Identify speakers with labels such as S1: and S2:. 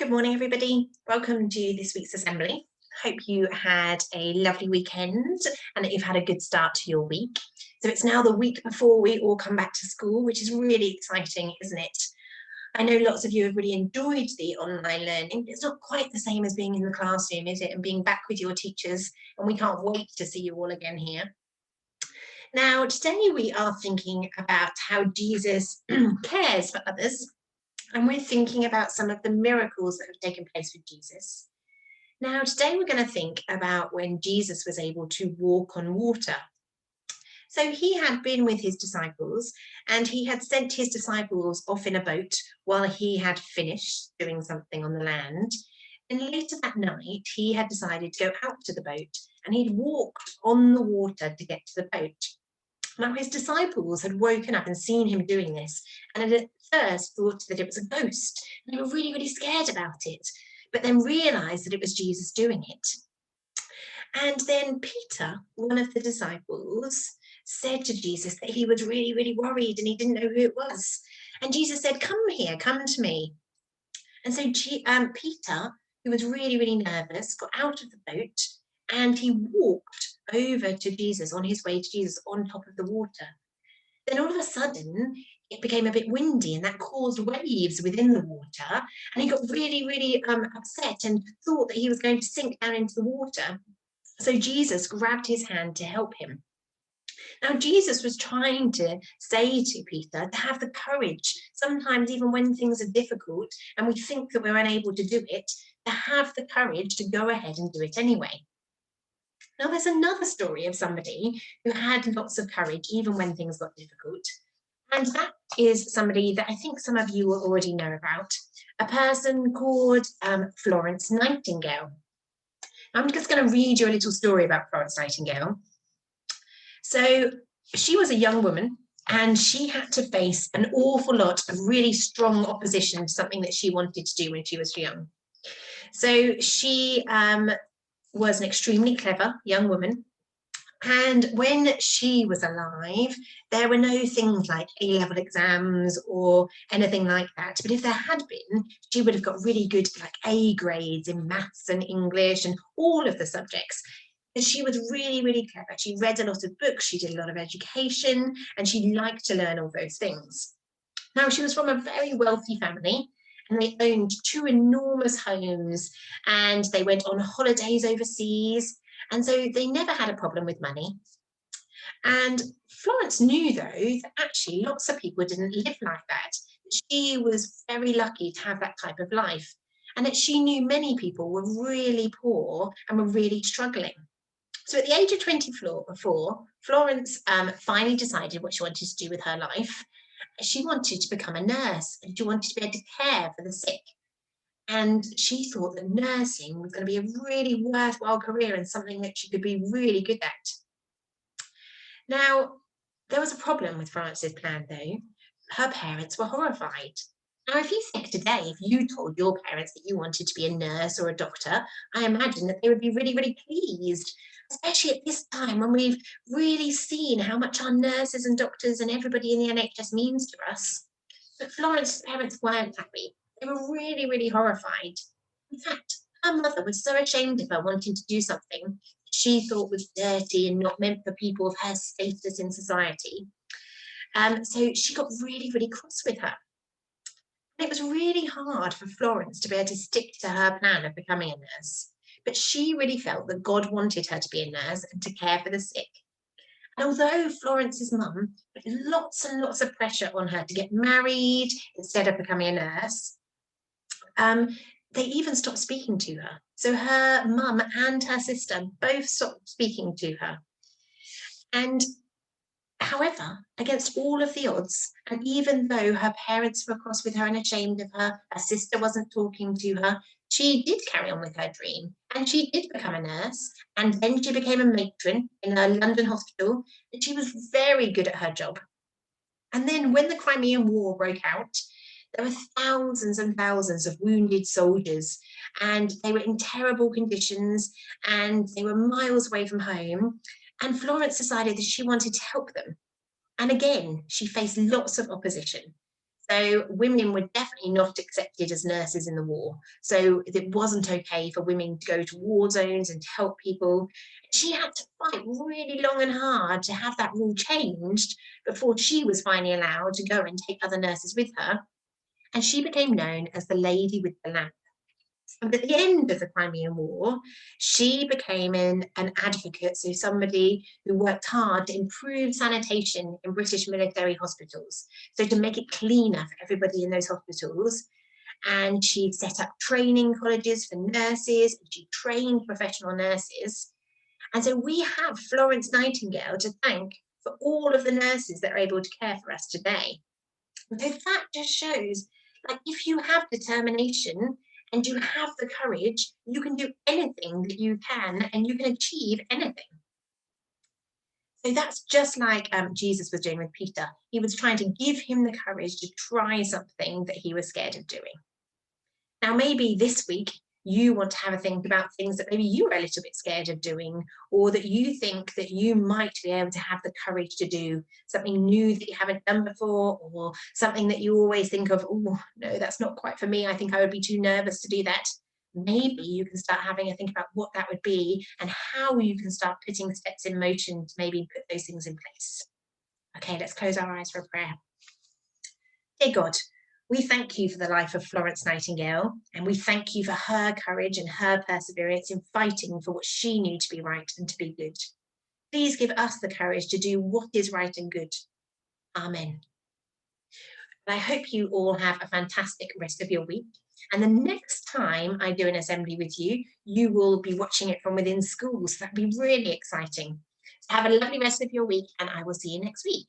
S1: Good morning, everybody. Welcome to this week's assembly. Hope you had a lovely weekend and that you've had a good start to your week. So it's now the week before we all come back to school, which is really exciting, isn't it? I know lots of you have really enjoyed the online learning. It's not quite the same as being in the classroom, is it? And being back with your teachers, and we can't wait to see you all again here. Now, today we are thinking about how Jesus cares for others. And we're thinking about some of the miracles that have taken place with Jesus. Now, today we're going to think about when Jesus was able to walk on water. So he had been with his disciples and he had sent his disciples off in a boat while he had finished doing something on the land. And later that night, he had decided to go out to the boat and he'd walked on the water to get to the boat. Now, his disciples had woken up and seen him doing this, and at first thought that it was a ghost. And they were really, really scared about it, but then realized that it was Jesus doing it. And then Peter, one of the disciples, said to Jesus that he was really, really worried and he didn't know who it was. And Jesus said, "Come here, come to me." And so Peter, who was really, really nervous, got out of the boat and he walked over to Jesus, on his way to Jesus, on top of the water. Then all of a sudden, it became a bit windy and that caused waves within the water. And he got really, really upset and thought that he was going to sink down into the water. So Jesus grabbed his hand to help him. Now, Jesus was trying to say to Peter to have the courage, sometimes even when things are difficult and we think that we're unable to do it, to have the courage to go ahead and do it anyway. Now, there's another story of somebody who had lots of courage, even when things got difficult. And that is somebody that I think some of you will already know about, a person called Florence Nightingale. I'm just going to read you a little story about Florence Nightingale. So she was a young woman and she had to face an awful lot of really strong opposition to something that she wanted to do when she was young. So she was an extremely clever young woman. And when she was alive, there were no things like A-level exams or anything like that. But if there had been, she would have got really good like A grades in maths and English and all of the subjects. And she was really, really clever. She read a lot of books, she did a lot of education, and she liked to learn all those things. Now, she was from a very wealthy family, and they owned 2 enormous homes, and they went on holidays overseas, and so they never had a problem with money. And Florence knew, though, that actually lots of people didn't live like that. She was very lucky to have that type of life, and that she knew many people were really poor and were really struggling. So at the age of 24, Florence finally decided what she wanted to do with her life. She wanted to become a nurse and she wanted to be able to care for the sick. And she thought that nursing was going to be a really worthwhile career and something that she could be really good at. Now, there was a problem with Florence's plan, though. Her parents were horrified. Now, if you think today, if you told your parents that you wanted to be a nurse or a doctor, I imagine that they would be really, really pleased, especially at this time when we've really seen how much our nurses and doctors and everybody in the NHS means to us. But Florence's parents weren't happy. They were really, really horrified. In fact, her mother was so ashamed of her wanting to do something she thought was dirty and not meant for people of her status in society. So she got really, really cross with her. And it was really hard for Florence to be able to stick to her plan of becoming a nurse. But she really felt that God wanted her to be a nurse and to care for the sick. And although Florence's mum put lots and lots of pressure on her to get married instead of becoming a nurse, they even stopped speaking to her. So her mum and her sister both stopped speaking to her. And however, against all of the odds, and even though her parents were cross with her and ashamed of her, her sister wasn't talking to her, she did carry on with her dream. And she did become a nurse. And then she became a matron in a London hospital. And she was very good at her job. And then when the Crimean War broke out, there were thousands and thousands of wounded soldiers, and they were in terrible conditions, and they were miles away from home. And Florence decided that she wanted to help them. And again, she faced lots of opposition. So women were definitely not accepted as nurses in the war. So it wasn't okay for women to go to war zones and to help people. She had to fight really long and hard to have that rule changed before she was finally allowed to go and take other nurses with her. And she became known as the Lady with the Lamp. And at the end of the Crimean War, she became an advocate, so somebody who worked hard to improve sanitation in British military hospitals, so to make it cleaner for everybody in those hospitals. And she set up training colleges for nurses, and she trained professional nurses. And so we have Florence Nightingale to thank for all of the nurses that are able to care for us today. And so that just shows, like, if you have determination and you have the courage, you can do anything that you can and you can achieve anything. So that's just like Jesus was doing with Peter. He was trying to give him the courage to try something that he was scared of doing. Now, maybe this week you want to have a think about things that maybe you are a little bit scared of doing, or that you think that you might be able to have the courage to do something new that you haven't done before, or something that you always think of, oh, no, that's not quite for me. I think I would be too nervous to do that. Maybe you can start having a think about what that would be and how you can start putting steps in motion to maybe put those things in place. Okay, let's close our eyes for a prayer. Dear God, we thank you for the life of Florence Nightingale, and we thank you for her courage and her perseverance in fighting for what she knew to be right and to be good. Please give us the courage to do what is right and good. Amen. And I hope you all have a fantastic rest of your week. And the next time I do an assembly with you, you will be watching it from within school. So that'd be really exciting. So have a lovely rest of your week, and I will see you next week.